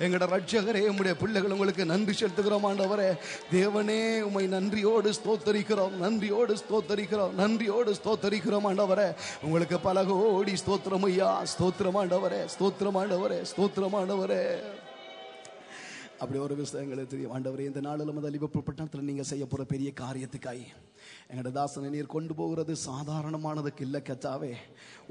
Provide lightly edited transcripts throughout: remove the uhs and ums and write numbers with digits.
எங்கட ரட்சகரே, உம்முடைய பிள்ளைகள் உங்களுக்கு நன்றி செலுத்துகிறோம் ஆண்டவரே. தேவனே, உம்மை நன்றியோடு ஸ்தோத்தரிக்கிறோம், நன்றியோடு ஸ்தோத்தரிக்கிறோம், நன்றியோடு ஸ்தோத்தரிக்கிறோம் ஆண்டவரே. உங்களுக்கு பல கோடி ஸ்தோத்திரம் ஐயா. ஸ்தோத்திரம் ஆண்டவரே, ஸ்தோத்திரம் ஆண்டவரே, ஸ்தோத்திரம் ஆண்டவரே. அப்படி ஒரு விஷயங்களை தெரியும் ஆண்டவரே. இந்த நாளில் முதல் லிவர்பூல் பட்டணத்தில் நீங்க செய்ய போற பெரிய காரியத்துக்காய் எங்கட தாசனை நீர் கொண்டு போகிறது சாதாரணமானதுக்கு இல்லை கர்த்தாவே.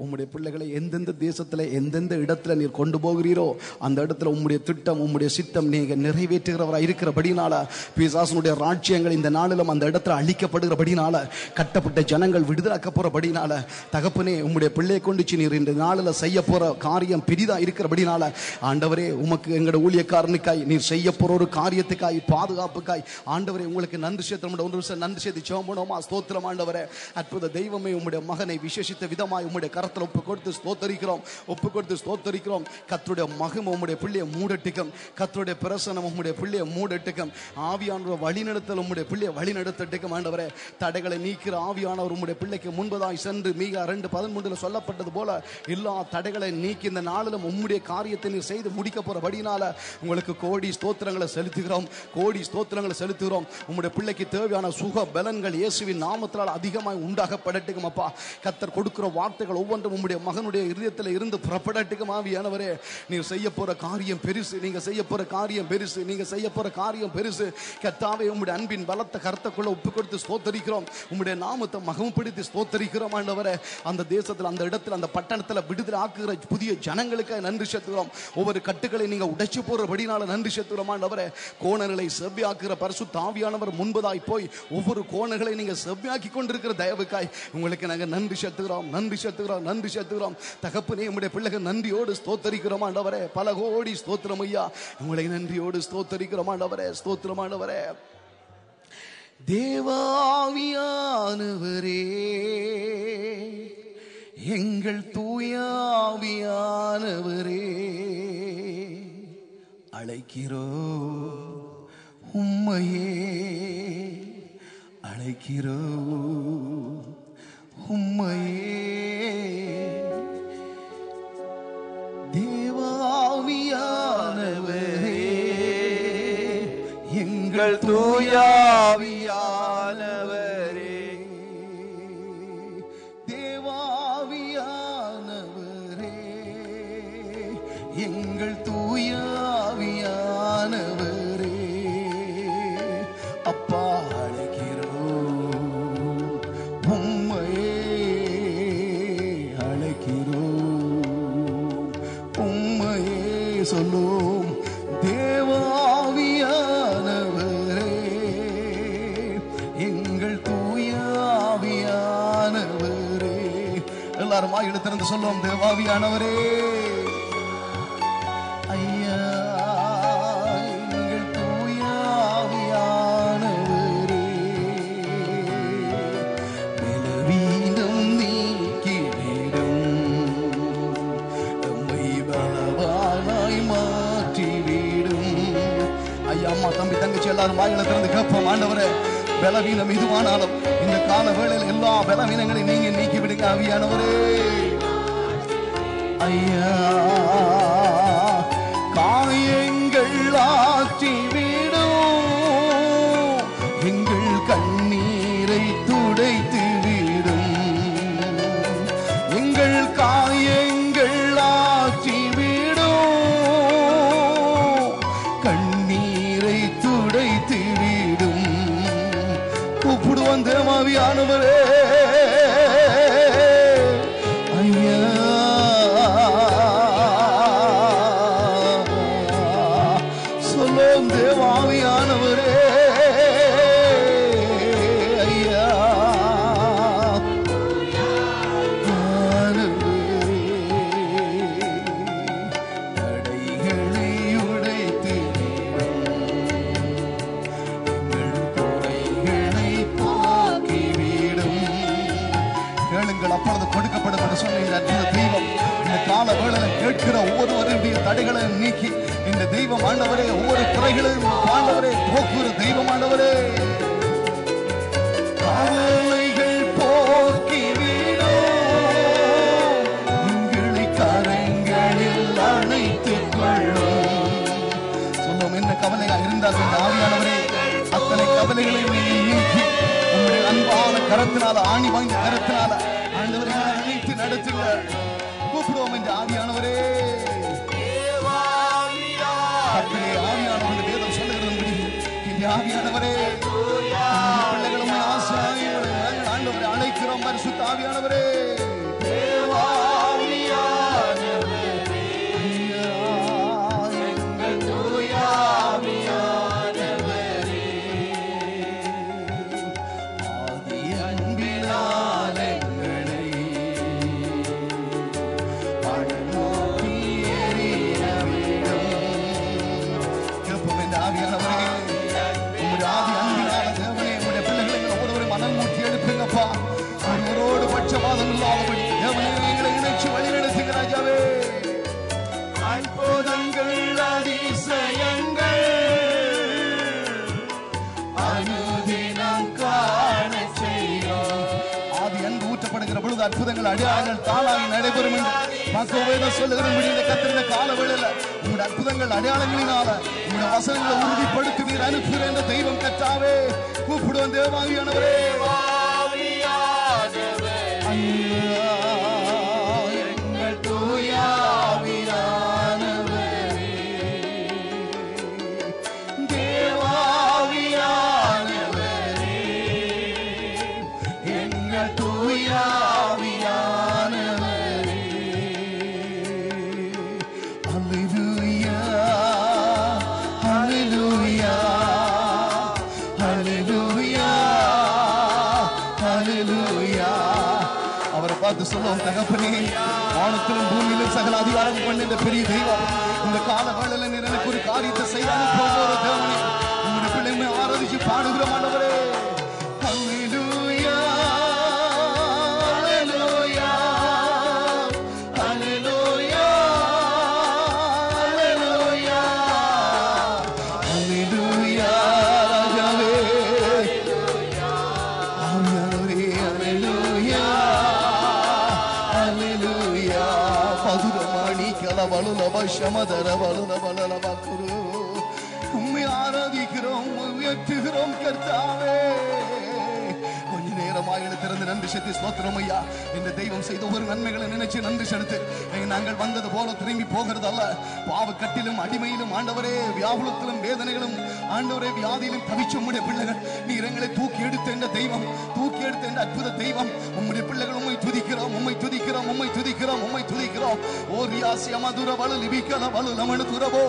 உம்முடைய பிள்ளைகளை எந்தெந்த தேசத்துல எந்தெந்த இடத்துல நீர் கொண்டு போகிறீரோ அந்த இடத்துல உம்முடைய திட்டம், உம்முடைய சித்தம் நீங்க நிறைவேற்றுகிறவராக இருக்கிறபடினால, பிசாசனுடைய ராஜ்யங்கள் இந்த நாளிலும் அந்த இடத்துல அழிக்கப்படுகிறபடினால, கட்டப்பட்ட ஜனங்கள் விடுதலாக்க போறபடினால, தகப்பனே உம்முடைய பிள்ளையை கொண்டு நீர் இந்த நாளில் செய்ய போற காரியம் பெரிதா இருக்கிறபடினால, ஆண்டவரே உமக்கு எங்கட ஊழியக்காரனுக்காய் நீர் செய்ய போற ஒரு காரியத்துக்காய், பாதுகாப்புக்காய் ஆண்டவரே உங்களுக்கு நன்றி சேர்த்து ஒன்று நன்றி சேர்த்து ஜெபம் பண்ணுவோமா? ஸ்தோத்திரம் ஆண்டவரே. அற்புத தெய்வமே, உம்முடைய மகனை விசேஷித்த விதமாய் உம்முடைய கரத்தில் ஒப்பு கொடுத்து ஸ்தோத்தரிக்கிறோம், ஒப்பு கொடுத்து ஸ்தோத்தரிக்கிறோம். கர்த்தருடைய மகிமை உம்முடைய பிள்ளையை மூடட்டுக்கும், கர்த்தருடைய பிரசன்னம் உம்முடைய பிள்ளையை மூடட்டுக்கும், ஆவியானவர் வழிநடத்தல் உம்முடைய பிள்ளையை வழிநடத்தட்டுக்கும் ஆண்டவரே. தடைகளை நீக்கிற ஆவியானவர் உம்முடைய பிள்ளைக்கு முன்பதாய் சென்று மீகா 2:13 சொல்லப்பட்டது போல எல்லா தடைகளை நீக்கி இந்த நாளிலும் உம்முடைய காரியத்தை நீர் செய்து முடிக்க போறபடினால உங்களுக்கு கோடி ஸ்தோத்திரங்களை செலுத்துகிறோம், கோடி ஸ்தோத்திரங்களை செலுத்துகிறோம். உம்முடைய பிள்ளைக்கு தேவையான சுக பலன்கள் இயேசுவின் நாமத்தால் அதிகமாய் உண்டாகப்படட்டுக்கும் அப்பா. கர்த்தர் கொடுக்கிற வார்த்தைகள் ஒவ்வொன்றும் உம்முடைய மகனுடைய இதயத்தில் இருந்து புறப்படட்டுக்கும் ஆவியானவரே. நீர் செய்ய போற காரியம் பெருசு, நீங்க செய்ய போற காரியம் பெருசு, நீங்க செய்ய போற காரியம் பெருசு. கர்த்தாவே, உம்முடைய அன்பின் பலத்த கரத்துக்குள்ள ஒப்பு கொடுத்து ஸ்தோத்தரிக்கிறோம், உம்முடைய நாமத்தை மகிமைப்படுத்தி ஸ்தோத்தரிக்கிறோம் ஆண்டவரே. அந்த தேசத்தில், அந்த இடத்துல, அந்த பட்டணத்தில் விடுதலை ஆக்குகிற புதிய ஜனங்களுக்கு நன்றி செலுத்துகிறோம். ஒவ்வொரு கட்டுகளை நீங்க உடைச்சு போறபடினால நன்றி செலுத்துகிறோம் ஆண்டவரே. கோணங்களை செவ்வியாக்குகிற பரிசுத்த ஆவியானவர் முன்பதாய் போய் ஒவ்வொரு கோணங்களை நீங்க செவ்வியாக்கி கொண்டிருக்கிற தயவுக்காய் உங்களுக்கு நாங்கள் நன்றி செலுத்துகிறோம், நன்றி செலுத்துகிறோம், நன்றி செலுத்துகிறோம். தகப்பனே, உம்முடைய பிள்ளைகள் நன்றியோடு ஸ்தோத்தரிக்கிறோம் ஆண்டவரே. பல கோடி ஸ்தோத்திரம் ஐயா. உங்களை நன்றியோடு ஸ்தோத்தரிக்கிறோம் ஆண்டவரே, ஸ்தோத்திரம் ஆண்டவரே. தேவாவியானவரே, எங்கள் தூயாவியானவரே, அழைக்கிறோம் உம்மையே, அழைக்கிறோம் உம்மையே. தேவாவியானவரே, எங்கள் தூயாவியானவரே, தேவாவியானவரே, எங்கள் தூயாவியானவரே, அப்பா அழைக்கிறோம் உம்மையே, அழைக்கிறோம் உம்மையே. சொல்லும் தேவாவியானவரே, எங்கள் தூயாவியானவரே. எல்லாரும் வாய் திறந்து சொல்லுவோம், தேவாவியானவரே ஐயா, எங்கள் தூயாவியானவரே, பலவீனம் நீக்கிவிடும், நம்மை பலவானாய் மாற்றிவிடும். ஐயா, அம்மா, தம்பி, தங்கச்சி எல்லாரும் வாயில திறந்து கேட்போம், ஆண்டவரே பலவீனம் இதுவானாலும் இந்த கால வேளையில் எல்லா பலவீனங்களையும் நீங்க நீக்கி விடுங்க ஆவியானவரே. ஐயா, காயங்கள் ஆற்றிவிடும், எங்கள் கண்ணீரை துடைத்து விடும், எங்கள் காயங்கள் ஆற்றிவிடும், கண்ணீரை துடைத்து விடும். கூப்பிடுவோம் தேவாவியானவரே. ஐயா, சொல்லும் தேவாவியானவரே. ஐயா, தடைகளை உடைத்து கேளுங்கள், அப்பொழுது கொடுக்கப்படும் என்று சொன்ன இந்த அற்புத தெய்வம் இந்த கால வேளையில் கேட்கிற ஒவ்வொருவருடைய தடைகளை நீக்கி இந்த தெய்வம் ஆண்டவரே ஒவ்வொரு குறைகளையும் ஆண்டவரே போக்குகிற தெய்வம் ஆண்டவரே. காலைகள் போக்கிவிடும், எங்களை கரங்களில் அணைத்துக் கொள்ளும், வந்தார்கள். ஆவியானவரே, அத்தனை கவலைகளையும் நீக்கி உங்களுடைய அன்பான கரத்தினால, ஆணி வாங்கி கரத்தினால ஆண்டவரை அழைத்து நடத்துங்க. கூப்பிடுவோம் என்று ஆவியானவரே. ஆவியானவர்கள் வேதம் சொல்லுகிறபடி இந்த ஆவியானவரே பிள்ளைகளும் ஆண்டவரை அழைக்கிறோம். பரிசுத்த ஆவியானவரே, ஒருவரோடு பட்சபாதம் இல்லாதபடி எங்களை இணைச்சு வழி நடத்துங்க ராஜாவே. அற்புதங்கள் அதிசயங்கள் அனுதினம் காண செய்யும். ஆதி அன்பு ஊற்றப்படுகிற பொழுது அற்புதங்கள் அடையாளங்கள் தானாகி நடைபெறும் என்று மக்கள் சொல்லுகிறபடி இந்த கத்திருந்த கால வேளையில உங்களுடைய அற்புதங்கள் அடையாளங்களினால உங்களுடைய வசனங்களை உறுதிப்படுத்தி நீர் அனுப்புகிற இந்த தெய்வம் கர்த்தாவே. கூப்பிடுவோம் தேவாவியானவரே. எங்கள் தூயாவியானவரே, தேவாவியானவரே, எங்கள் தூயாவியானவரே. அல்லேலூயா, அல்லேலூயா, அல்லேலூயா, அல்லேலூயா. அவரை பார்த்து சொல்லுவோம், தகப்பனே, வானத்திலும் பூமியிலும் சகல அதிகாரம் கொண்ட இந்த பெரிய தெய்வம், இந்த கால வேளையில நீர் எனக்கு ஒரு காரியத்தை செய்ய அனுப்புகிற தேவனே, உங்களுடைய பிள்ளைகளை ஆராதிச்சு பாடுகிற ஆண்டவரே. அல்லேலூயா, அல்லேலூயா, அல்லேலூயா, அல்லேலூயா, அல்லேலூயா ராஜாவே. ஆவியானவரே, அல்லேலூயா, அல்லேலூயா. மதுரமாணி கலவலுலப சமதர வலுலபலலப குரு. உம்மை ஆராதிக்கிறோம், உயர்த்துகிறோம் கர்த்தாவே. கொஞ்ச நேரமாக திறந்து நன்றி செலுத்தி ஸ்தோத்திரம் ஐயா. இந்த தெய்வம் செய்த ஒரு நன்மைகளை நினைச்சு நன்றி செலுத்து. நாங்கள் வந்தது போல திரும்பி போகிறது அல்ல. பாவக்கட்டிலும் அடிமையிலும் ஆண்டவரே, வியாகுலத்திலும் வேதனைகளும் ஆண்டவரே வியாதியிலும் தவிச்ச உம்முடைய பிள்ளைகள் நீர் எங்களை தூக்கி எடுத்த இந்த தெய்வம், தூக்கி எடுத்த இந்த அற்புத தெய்வம். உம்முடைய பிள்ளைகள் உம்மை துதிக்கிறோம், உம்மை துதிக்கிறோம், உம்மை துதிக்கிறோம், உம்மை துதிக்கிறோம். ஓ ரியாசிய மதுர வலு லிபிக்கல வலு லமனு துரபோ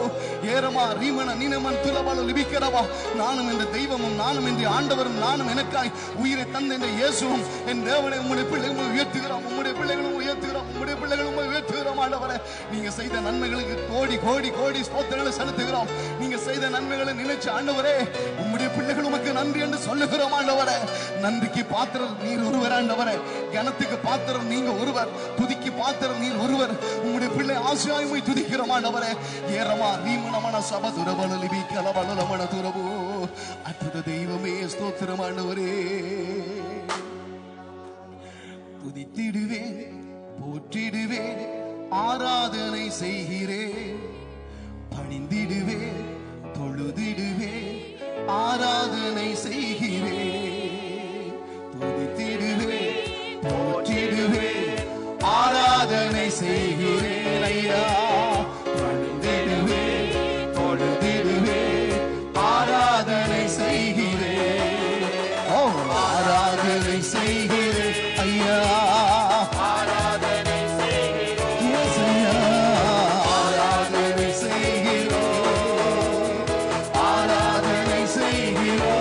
ஏரமா ரீமன நினமன் துலவலு லிபிக்கரவா. நானும் இந்த தெய்வமும், நானும் இந்த ஆண்டவரும், நானும் எனக்காய் உயிரை தந்த இந்த இயேசுவும் என் தேவனை உம்முடைய பிள்ளைகளும் உயர்த்துகிறோம், உம்முடைய பிள்ளைகளும் உயர்த்துகிறோம், உம்முடைய பிள்ளைகளும் உயர்த்துகிறோம். ஆண்டவரே, நீங்க செய்த நன்மைகளுக்கு கோடி கோடி கோடி ஸ்தோத்திரங்களை செலுத்துகிறோம். நீங்க செய்த நன்மைகளை நினைச்சு ஆண்டவரே, உம்முடைய பிள்ளைகள் உமக்கு நன்றி என்று சொல்லுகிறோம். ஆண்டவரே, நன்றிக்கு பாத்திரர் நீர் ஒருவர். ஆண்டவரே, கனத்துக்கு பாத்திரர் நீங்க ஒருவர், துதிக்கு பாத்திரர் நீர் ஒருவர். உம்முடைய பிள்ளை ஆசியாயுமை துதிக்கிறோம். ஆண்டவரே, ஏரமா ரீமனமன சபதுரவன லிபிக்கல வலுலமன துரபோ. அற்புத தெய்வமே ஸ்தோத்திரம் ஆண்டவரே. துதித்திடுவேன், போற்றிடுவேன், ஆராதனை செய்கிறேன், பணிந்திடுவேன், தொழுதிடுவேன், ஆராதனை செய்கிறேன். துதித்திடுவேன், போற்றிடுவேன், ஆராதனை செய்கிறேன் ஐயா. பணிந்திடுவேன், தொழுதிடுவேன், ஆராதனை செய்கிறேன். ஓ, ஆராதனை செய்கிறேன் ஐயா. ஆராதனை செய்கிறேன், ஆராதனை செய்கிறேன், ஆராதனை செய்கிறேன்.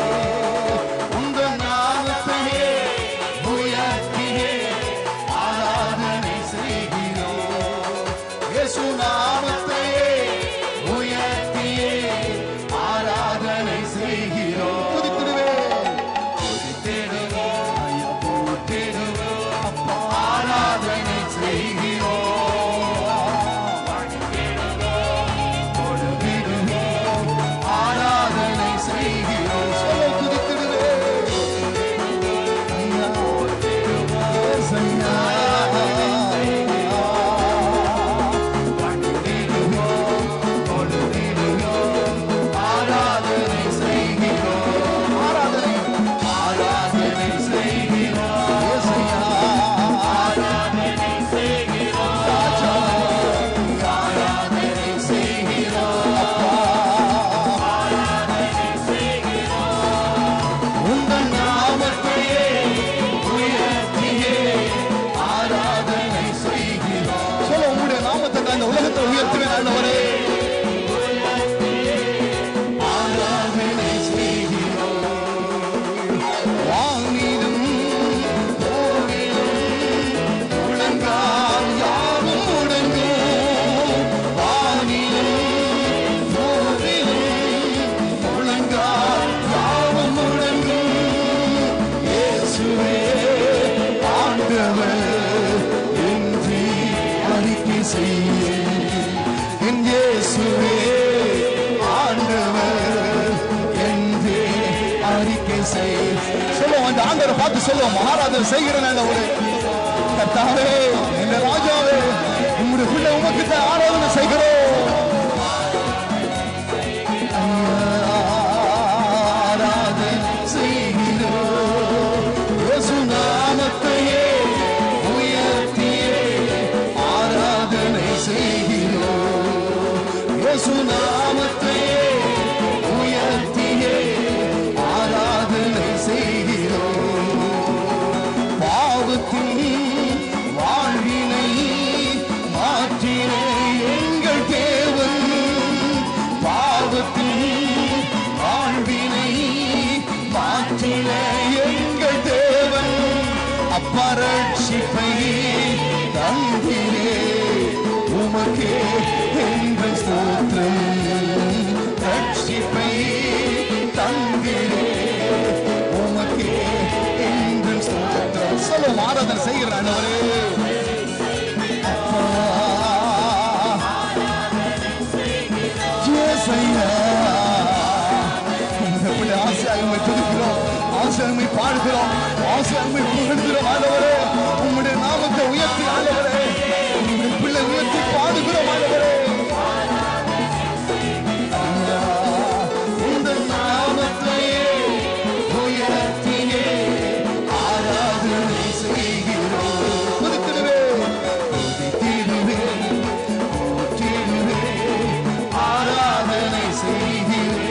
சொல்லுவோம், அந்த ஆண்டவரை பார்த்து சொல்லுவோம், ஆராதனை செய்கிறேன் ஆண்டவரே. கர்த்தாவே, இந்த ராஜாவே, உங்களுடைய பிள்ளை உமக்கு தான் ஆராதனை செய்கிறோம். ரட்சிப்பை தந்திரே உமக்கே என்று ஸ்தோத்திரம். ரட்சிப்பை தந்திரே உமக்கே என்று ஸ்தோத்திரம். சொல்லுவோம், ஆராதனை செய்கிற ஆண்டவரே. அப்பா ஜெயசையா, இந்த பிள்ளை ஆசையாகமை துதிக்கிறோம், ஆசையாகமை பாடுகிறோம், ஆசையாகமை புகழ்கிறோம் ஆண்டவரே. உம்முடைய நாமத்தை உயர்த்தி ஆண்டவரே, உம்முடைய பிள்ளை உயர்த்தி பாடுகிறோம் ஆண்டவரே. இந்த நாமத்தை உயர்த்தியே ஆராதனை செய்கிறோம். துதித்திடுவே துதித்திடுவே போற்றிடுவே ஆராதனை செய்கிறேன்.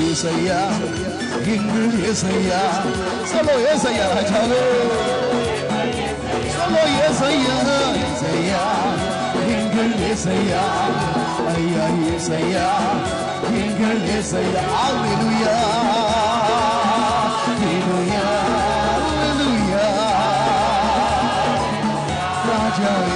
ஏசையா, எங்கள் ஏசையா, சொல்லோ ஏசையா ராஜாவே, சொல்லோ ஏசையா, ஏசையா, எங்கள் ஏசையா, ஐயா ஏசையா, எங்கள் ஏசையா. அல்லேலூயா, அல்லேலூயா, அல்லேலூயா ராஜாவே.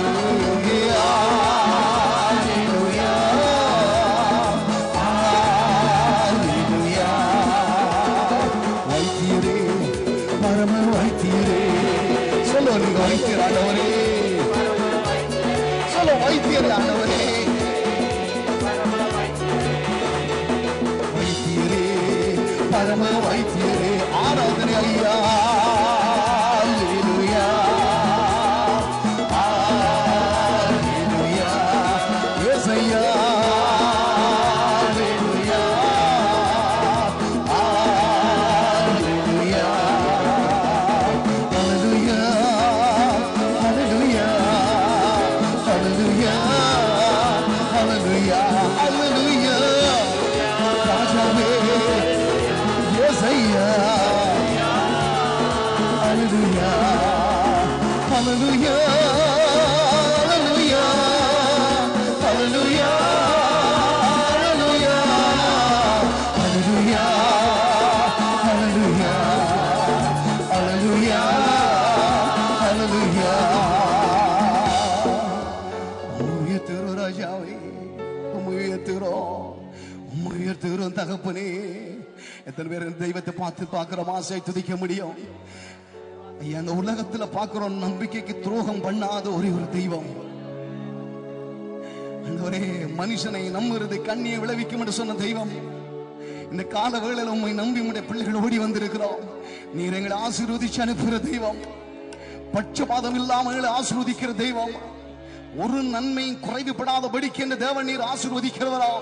வைத்தியரே ஆண்டவரே, வைத்தியரே, பரம வைத்தியரே, ஆராதனை ஐயா. அல்லேலூயா, அல்லேலூயா, ஏசையா, அல்லேலூயா, அல்லேலூயா, அல்லேலூயா, அல்லேலூயா, hallelujah, hallelujah, ராஜாவே ஏசையா, hallelujah, hallelujah, hallelujah, hallelujah, hallelujah, hallelujah, hallelujah, hallelujah. உயர்த்துகிறோம் தகப்பனே. எத்தனை பேர் தெய்வத்தை பார்க்கிறோம், ஆசை துதிக்க முடியும். அந்த உலகத்துல பார்க்கிறோம், நம்பிக்கைக்கு துரோகம் பண்ணாத ஒரே ஒரு தெய்வம். ஒரே மனுஷனை நம்புறது கண்ணியை விளைவிக்கும் என்று சொன்ன தெய்வம். இந்த கால வேளையில உண்மை நம்பி உடைய பிள்ளைகள் ஓடி வந்திருக்கிறோம். நீர் எங்களை ஆசீர்வதிச்சு அனுப்புகிற தெய்வம், பட்சபாதம் இல்லாமல் ஆசீர்வதிக்கிற தெய்வம், ஒரு நன்மையும் குறைவுபடாதபடிக்கு இந்த தேவன் நீர் ஆசீர்வதிக்கிறவரா.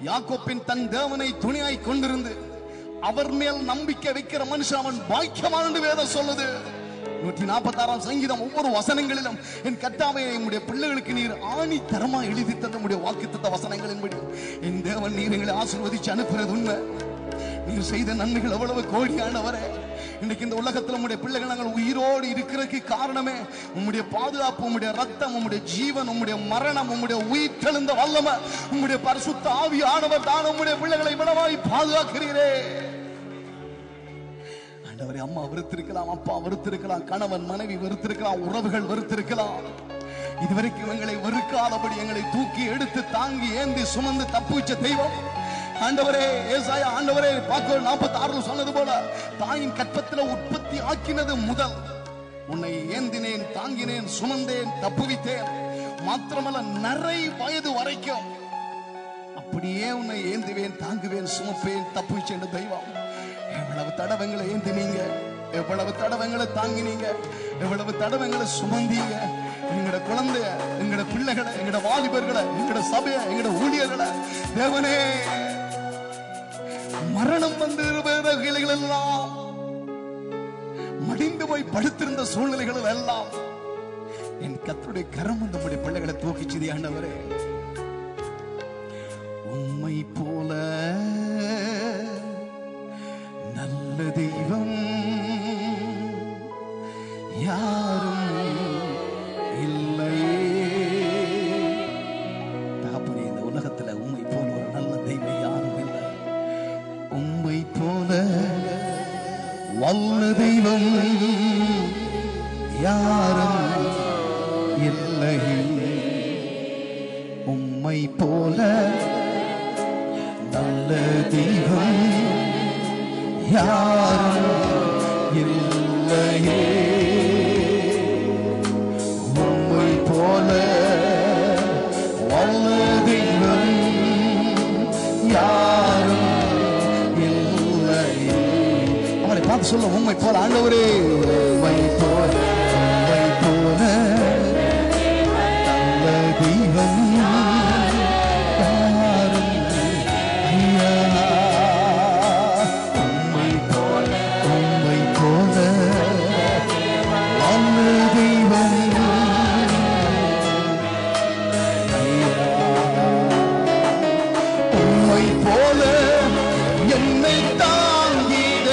யாக்கோப்பின் தன் தேவனை துணையாய் கொண்டிருந்து அவர் மேல் நம்பிக்கை வைக்கிற மனுஷன் அவன் பாக்கியவான் என்று வேதம் சொல்லுது. 146 சங்கீதம் ஒவ்வொரு வசனங்களிலும் என் கர்த்தாவே நம்முடைய பிள்ளைகளுக்கு நீர் ஆணி தரமா எழுதி தந்த நம்முடைய வாக்குத்தத்த வசனங்களின்படி என் தேவன் நீர் எங்களை ஆசீர்வதிச்சு அனுப்புறது உண்மை. நீர் செய்த நன்மைகள் எவ்வளவு கோடியானவரே. இன்னைக்கு இந்த உலகத்தில் உங்களுடைய பிள்ளைகள் நாங்கள் உயிரோடு இருக்கிறதுக்கு காரணமே உங்களுடைய பாதுகாப்பு, உங்களுடைய ரத்தம், உங்களுடைய ஜீவன், உங்களுடைய மரணம், உங்களுடைய உயிர் தெழுந்த வல்லமை, உங்களுடைய பரிசுத்த ஆவியானவர் தான் உங்களுடைய பிள்ளைகளை விடவாய் பாதுகாக்கிறீரே. ஆண்டவரே, அம்மா வெறுத்திருக்கலாம், அப்பா வெறுத்திருக்கலாம், கணவன் மனைவி வெறுத்திருக்கலாம், உறவுகள் வெறுத்திருக்கலாம். இதுவரைக்கும் எங்களை வெறுக்காதபடி எங்களை தூக்கி எடுத்து தாங்கி ஏந்தி சுமந்து தப்புவிச்ச தெய்வம் ஆண்டவரே. ஏசாயா ஆண்டவரே 46 சொன்னது போல, தாயின் கற்பத்துல உற்பத்தி ஆக்கினது முதல் உன்னை ஏந்தினேன், தாங்கினேன், சுமந்தேன், தப்புவித்தேன். மாத்திரமல்ல, நரை வயது வரைக்கும் அப்படியே உன்னை ஏந்துவேன், தாங்குவேன், சுமப்பேன், தப்புவிச்சேன் தெய்வம். எவ்வளவு தடவைங்களை ஏந்தினீங்க, எவ்வளவு தடவைங்களை தாங்கினீங்க, எவ்வளவு தடவைங்களை சுமந்தீங்க. எங்கட குழந்தைய, எங்கட பிள்ளைகளை, எங்கட வாலிபர்களை, எங்கட சபைய, எங்கட ஊழியர்களை தேவனே, மரணம் வந்து கிளைகள் எல்லாம் மடிந்து போய் படுத்திருந்த சூழ்நிலைகள் எல்லாம் என் கர்த்தருடைய கரம் வந்து நம்முடைய பிள்ளைகளை தூக்கிச்சது. ஆண்டவரே, உம்மை போல நல்ல தெய்வம் யாரும் இல்லையே. தகப்பனே, இந்த உலகத்துல உம்மை போல ஒரு நல்ல தெய்வம் யாரும் இல்லை. உம்மை போல வல்ல தெய்வம் யாரும் இல்லை. உம்மை போல நல்ல தெய்வம் யாரும் இல்லையே. உம்மை போல வல்ல தெய்வம் யாரும் இல்லையே. அவரை பார்த்து சொல்ல, உம்மை போல ஆண்டவரே, உம்மை போல, உம்மை போல நல்ல தெய்வம் யாரும் ஐயா. உம்மை போல, உம்மை போல நல்ல தெய்வம் ஐயா. உம்மை போல என்னை தாங்கிட,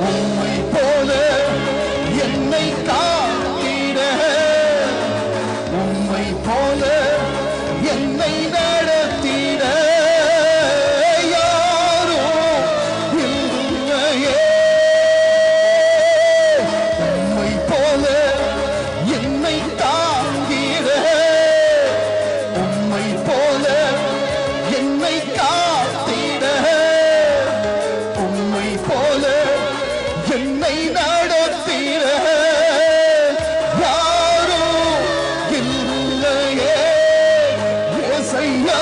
உம்மை போல என்னை காத்திட, உம்மை போல என்னை நடத்திட யாரும் இல்லையே. உம்மை போல என்னை தாங்கிட, உம்மை போல என்னை காத்திட, உம்மை போல என்னை நடத்திட யாரும் இல்லையே. ஏசையா,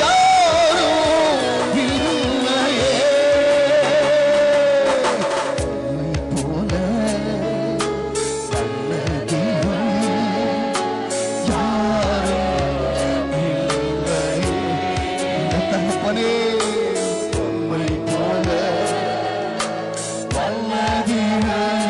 யாரும் இல்லையே. உம்மை போல நல்ல தெய்வம் யாரும் இல்லையே. இந்த தகப்பனே, உம்மை போல நல்ல தெய்வம்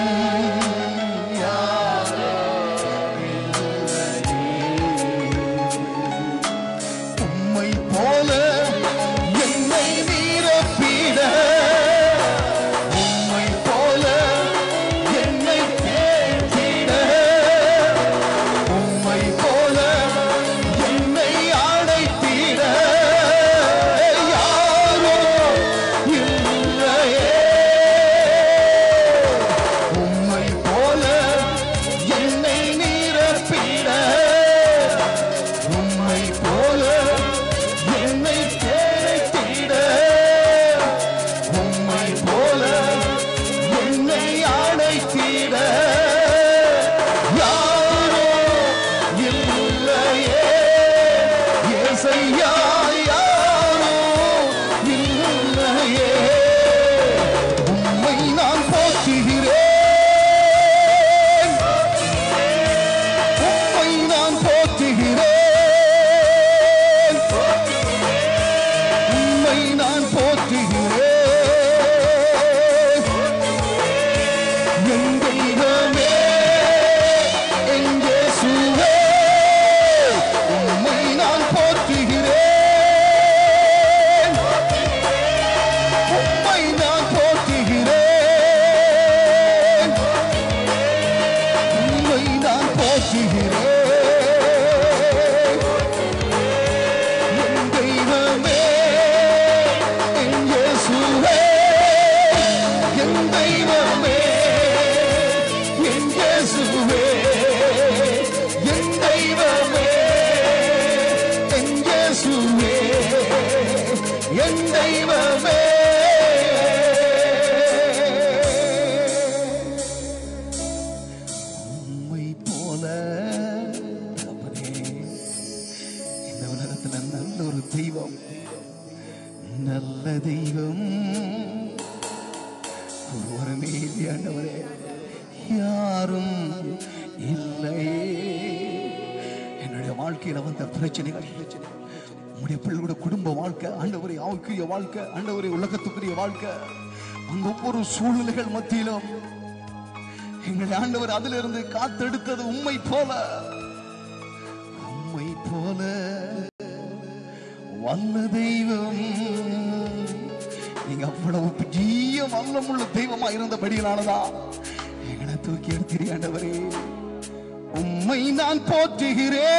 ஆண்டவரே, யாரும் இல்லையே. என்னுடைய வாழ்க்கையில வந்த பிரச்சனைகள், உங்களுடைய பிள்ளைகளோட குடும்ப வாழ்க்கை ஆண்டவரே, ஆவுக்குரிய வாழ்க்கை ஆண்டவரே, உலகத்துக்குரிய வாழ்க்கை, அந்த ஒவ்வொரு சூழ்நிலைகள் மத்தியிலும் எங்களை ஆண்டவர் அதிலிருந்து காத்தெடுத்தது உம்மை போல வல்ல தெய்வம். நீங்க அவ்வளவு பெரிய வல்லமுள்ள தெய்வமா இருந்தபடியினாலதான் எங்களை தூக்கி எடுத்தீர் ஆண்டவரே. உம்மை நான் போற்றுகிறேன்,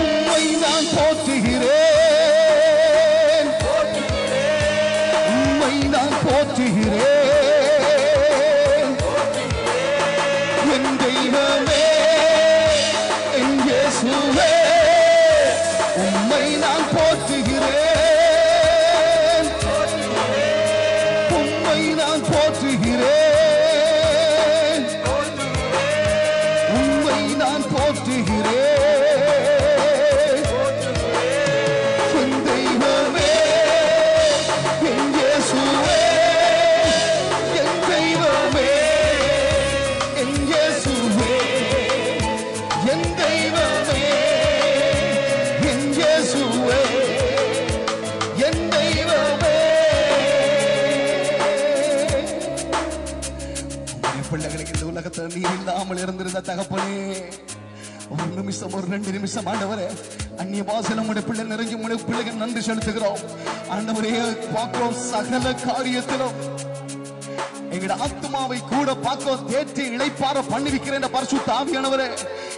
உம்மை நான் போற்றுகிறேன், உம்மை நான் போற்றுகிறேன். என் தெய்வமே, என் இயேசுவே, உம்மை நான் போற்றுகிறேன், உம்மை நான் போற்றுகிறேன், உம்மை நான் போற்றுகிறேன். என் தெய்வமே, என் இயேசுவே, என் தெய்வமே, என் இயேசுவே, என் தெய்வமே, என் இயேசுவே, என் தெய்வமே. பிள்ளைகளுக்கு இந்த உலகத்தில் நீர் இல்லாமல் இருந்திருந்த தகப்பனே, ஒரு நிமிஷம், ஒரு 2 நிமிஷம் ஆண்டவரே, அந்நிய வாசல உடைய பிள்ளை நிறைஞ்சு உடைய பிள்ளைகள் நன்றி செலுத்துகிறோம் ஆண்டவரே. பார்க்கிறோம் சகல காரியத்திலும் எங்கட ஆத்மாவை கூட பார்க்க தேற்றி இளைப்பார பண்ணிருக்கிற இந்த பரிசுத்த ஆவியானவரே,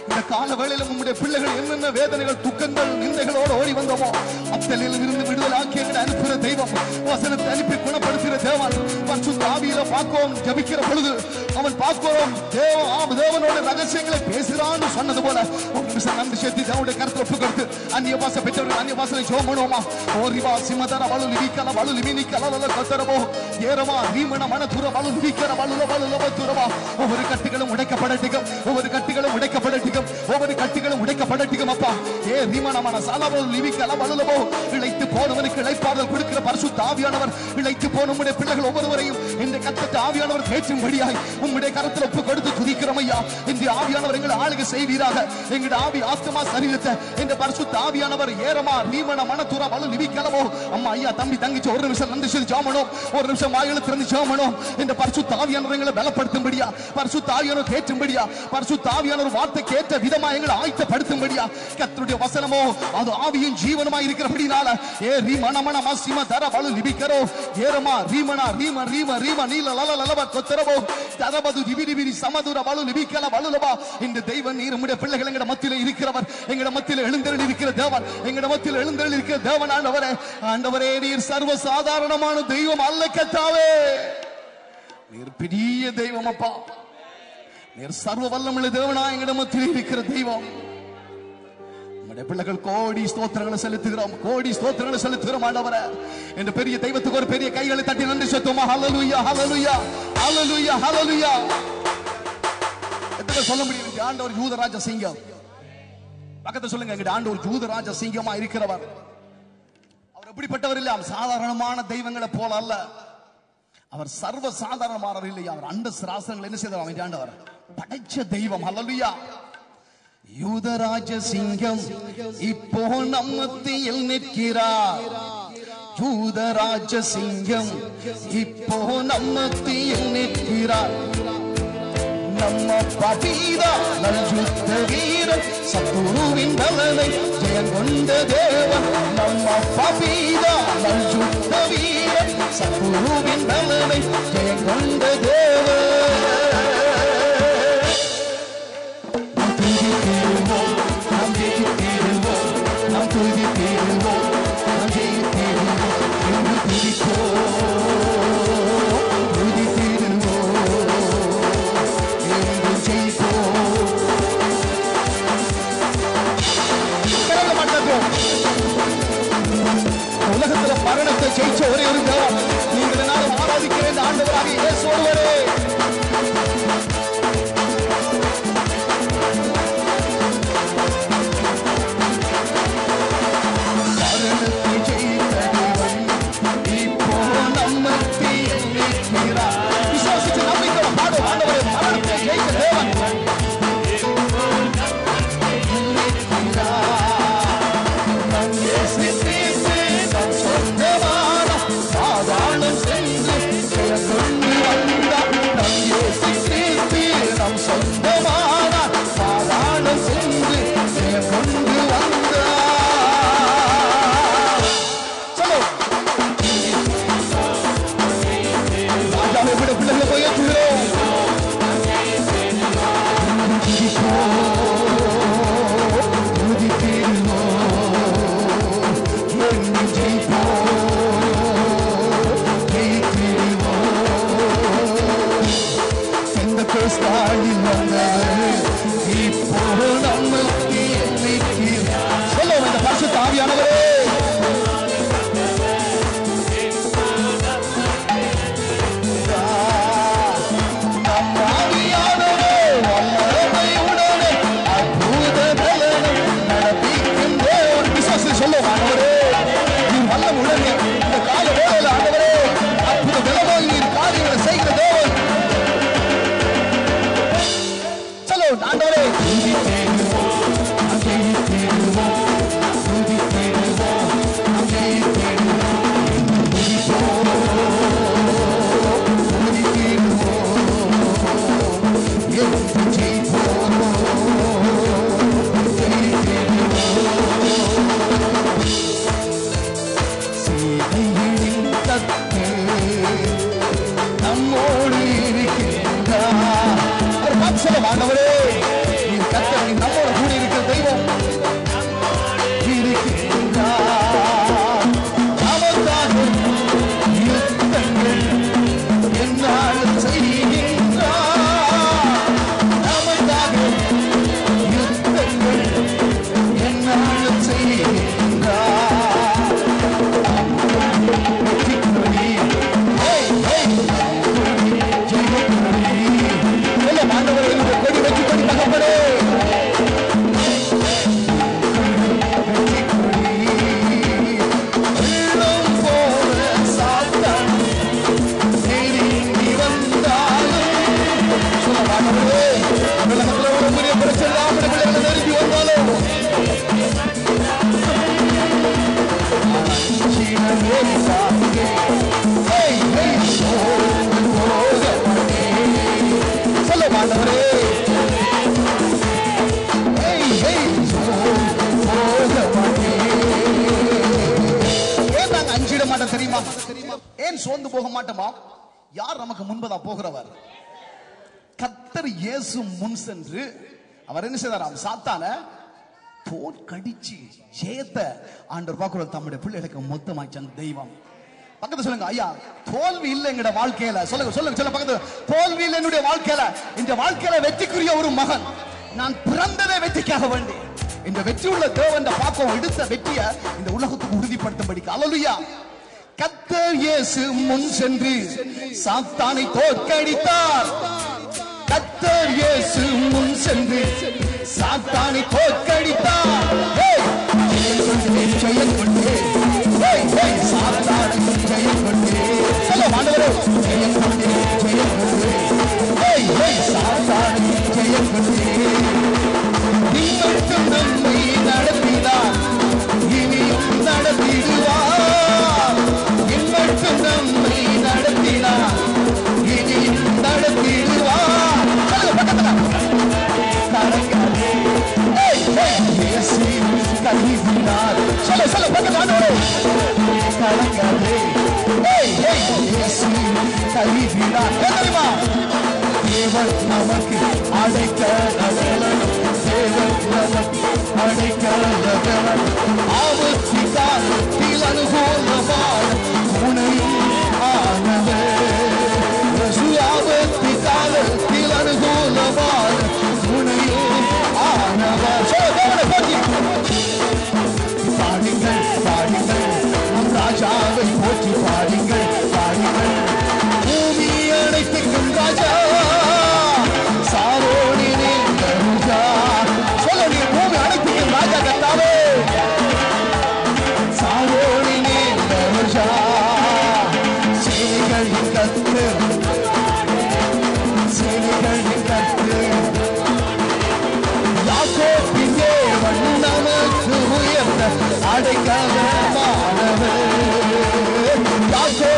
இந்த கால வேளையில உம்முடைய பிள்ளைகள் என்னென்ன வேதனைகள், துக்கங்கள், நிந்தைகளோடு ஓடி வந்தோமோ அத்தலில் இருந்து விடுதலாக்கி எங்களை அனுப்புகிற தெய்வம், வசனத்தை அனுப்பி குணப்படுத்துகிற தேவன், பரிசுத்த ஆவியில பார்க்கிறோம். ஜபிக்கிற பொழுது அவன் பார்க்கிறோம் தேவனோட ரகசியங்களை பேசுறான்னு சொன்னது போல ஒரு நிமிஷம் நன்றி சேர்த்து தேவனுடைய கருத்தை ஒப்பு கொடுத்து அந்நிய பாச பெற்றவர்கள் அந்நிய பாசனை ஜெபம் பண்ணுவோமா? ஓரிவா சிமதர வலு லிவிக்கல வலு லிமினிக்கல கத்தரபோ ஏரமா ரீமன மனதுர வலு லிவிக்கற வலுல வலுல துரவா. ஒவ்வொரு கட்டுகளும் உடைக்கப்படட்டும், ஒவ்வொரு கட்டுகளும் உடைக்கப்படட்டும், ஒவ்வொரு கட்டுகளும் உடைக்கப்படட்டும் அப்பா. ஏ ரீமன மன சாலவலு லிவிக்கல வலுலபோ. இளைத்து போனவனுக்கு இளைப்பாறுதல் கொடுக்கிற பரிசுத்த ஆவியானவர், இளைத்து போன உம்முடைய பிள்ளைகள் ஒவ்வொருவரையும் இந்த கர்த்தருடைய ஆவியானவர் தேற்றும்படியாய் உம்முடைய கரத்தில் ஒப்பு கொடுத்து துதிக்கிறோம் ஐயா. இந்த ஆவியானவர் எங்களை ஆளுகை செய்வீராக. எங்களுடைய ஆவி ஆத்மா சரீரத்தை இந்த பரிசுத்த ஆவியானவர் ஏரமா ரீமன மனதுர வலு லிவிக்கலவோ. அம்மா ஐயா தம்பி தங்கச்சி ஒரு நிமிஷம் நன்றி சொல்லி ஜெபம், ஒரு நிமிஷம் வாயில திறந்து ஜெபம். இந்த பரிசுத்த ஆவியானவர் எங்களை பலப்படுத்தும்படியா, பரிசுத்த ஆவியானவர் தேற்றும்படியா, பரிசுத்த ஆவியானவர் வார்த்தை கேட்ட விதமா எங்களை ஆயத்தப்படுத்தும்படியா, கர்த்தருடைய வசனமோ அது ஆவியின் ஜீவனமாய் இருக்கிறபடினால ஏ ரீமன மன மசிம தர வலு லிவிக்கரோ ஏரமா ரீமன ரீம ரீம ரீம நீல லலலலவ கொத்தரவோ தரபது திவிதிவிரி சமதுர வலு லிவிக்கல வலுலவா. இந்த தெய்வன் நீர் உம்முடைய பிள்ளைகள் எங்கட மத்தியிலே இருக்கிறவர், எங்கட மத்தியிலே எழுந்தருளி இருக்கிற தேவன், எங்கட மத்தியிலே எழுந்தருளி இருக்கிற தேவன் ஆண்டவரே. ஆண்டவரே நீர் சர்வ சாதாரணமான தெய்வம் அல்ல கர்த்தாவே, நீர் பெரிய தெய்வம் அப்பா. நீர் சர்வ வல்லமுள்ள தேவனா எங்கட மத்தியிலே இருக்கிற தெய்வம். நம்முடைய பிள்ளைகள் கோடி ஸ்தோத்திரங்களை செலுத்துகிறோம், கோடி ஸ்தோத்திரங்களை செலுத்துகிறோம் ஆண்டவரே. இந்த பெரிய தெய்வத்துக்கு ஒரு பெரிய கைகளை தட்டி நன்றி செலுத்துவோமா? ஹல்லேலூயா ஹல்லேலூயா ஹல்லேலூயா ஹல்லேலூயா. எத்தனை சொல்ல முடியும்? ஆண்டவர் யூதராஜ சிங்கம். பக்கத்துல சொல்லுங்க, எங்க ஆண்டவர் யூதராஜ சிங்கமா இருக்கிறவர். அவர் எப்படிப்பட்டவர் இல்ல, அவர் சாதாரணமான தெய்வங்களை போல அல்ல, அவர் சர்வ சாதாரணமானவர் இல்லையா. அவர் அண்ட சிராசனங்கள் என்ன செய்தார்? அவர் ஆண்டவர் படைச்ச தெய்வம். ஹல்லேலூயா. யூதராஜ சிங்கம் இப்போ நம் மத்தியில் நிற்கிறார். யூதராஜ சிங்கம் இப்போ நம் மத்தியில் நிற்கிறார். நம்ம பபிதா நல்யுத்த வீரன், சத்துருவின் பலனை ஜெயம் கொண்ட தேவன். நம்ம பபிதா நல்யுத்த வீரன், சத்துருவின் பலனை ஜெயம் கொண்ட தேவன். உலகத்துல மரணத்தை ஜெயிச்ச ஒரே ஒரு தேவன் நீங்கள் நானும் ஆராதிக்கிறேன் ஆண்டவராக இயேசு ஒருவரே. மரணத்தை ஜெயித்த தேவன் இப்போ நம்ம கரத்தை உயர்த்துகிறோம். ஏன் சோர்ந்து போக மாட்டோமா? யார் நமக்கு முன்பதா போகிறவர்? கர்த்தர் இயேசு முன் சென்று அவர் என்ன செய்தாராம்? சாத்தான தோற்கடிச்சு ஜெயத்தை ஆண்டவர் பார்க்கிறோம். தம்முடைய பிள்ளைகளுக்கு மொத்தமாய் தெய்வம் பக்கத்துல சொல்லுங்க, ஐயா தோல்வி இல்லை எங்கட வாழ்க்கையில. சொல்லுங்க சொல்லுங்க சொல்ல பக்கத்துல, தோல்வி இல்லை என்னுடைய வாழ்க்கையில. இந்த வாழ்க்கையில வெற்றிக்குரிய ஒரு மகன். நான் பிறந்ததே வெற்றிக்காக வேண்டி. இந்த வெற்றி உள்ள தேவன் பாக்கம் எடுத்த வெற்றியை இந்த உலகத்துக்கு உறுதிப்படுத்தும்படிக்கு. அல்லேலூயா. கர்த்தர் இயேசு முன் சென்று சாத்தானை தோற்கடித்தார். கர்த்தர் இயேசு முன் சென்று சாத்தானை தோற்கடித்தார். ஜெயம் கொண்டே சாத்தானை ஜெயம் கொண்டே. சொல்ல ஆண்டவரே, ஜெயம் கொண்டே ஜெயம் கொண்டே சாத்தானை ஜெயம் கொண்டே. நீங்கள் நம்மை நடத்தினார், இனியும் நடத்திடுவார். நீங்கள் நம்மை நடத்தினார், இனியும் நடத்திடுவார். கலங்காதே இயேசு கைவிடார். சொல்ல சொல்ல பக்கத்தானோரே, கலங்காதே இயேசு கைவிடார். தெரியுமா? தேவன் நமக்கு அடைக்கலம், தேவன் நமக்கு அடைக்கலம். ஆபத்து காலத்தில் அனுகூலமான துணையும் ஆனவர். ஆபத்து காலத்தில் அனுகூலமான துணையும் ஆனவர். பாடுங்கள் பாடுங்கள் நம் ராஜாவை போற்றி பாடுங்கள் பாடுங்கள். பூமி அனைத்துக்கும் ராஜா சாரோனின் ராஜா. சொல்ல நீ பூமி அனைத்துக்கும் ராஜா கர்த்தாவே. சாரோனின் ராஜா சேனைகளின் கர்த்தர், சேனைகளின் கர்த்தர். யாக்கோபின் தேவன் நமக்கு உயர்ந்த அடைக்கலமானவர். யாக்கோபின்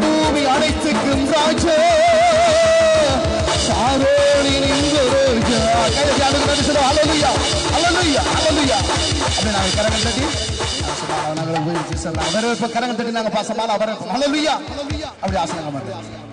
பூமி அனைத்துக்கும் ராஜா சாரோனின் ரோஜா. ஹல்லேலூயா ஹல்லேலூயா ஹல்லேலூயா. அப்படியே நாங்கள் கரங்கள் தட்டி நாங்கள் கரங்கள் தட்டி நாங்கள் பாசமால அவர் ஹல்லேலூயா அப்படி ஆசனம் மாட்டோம்.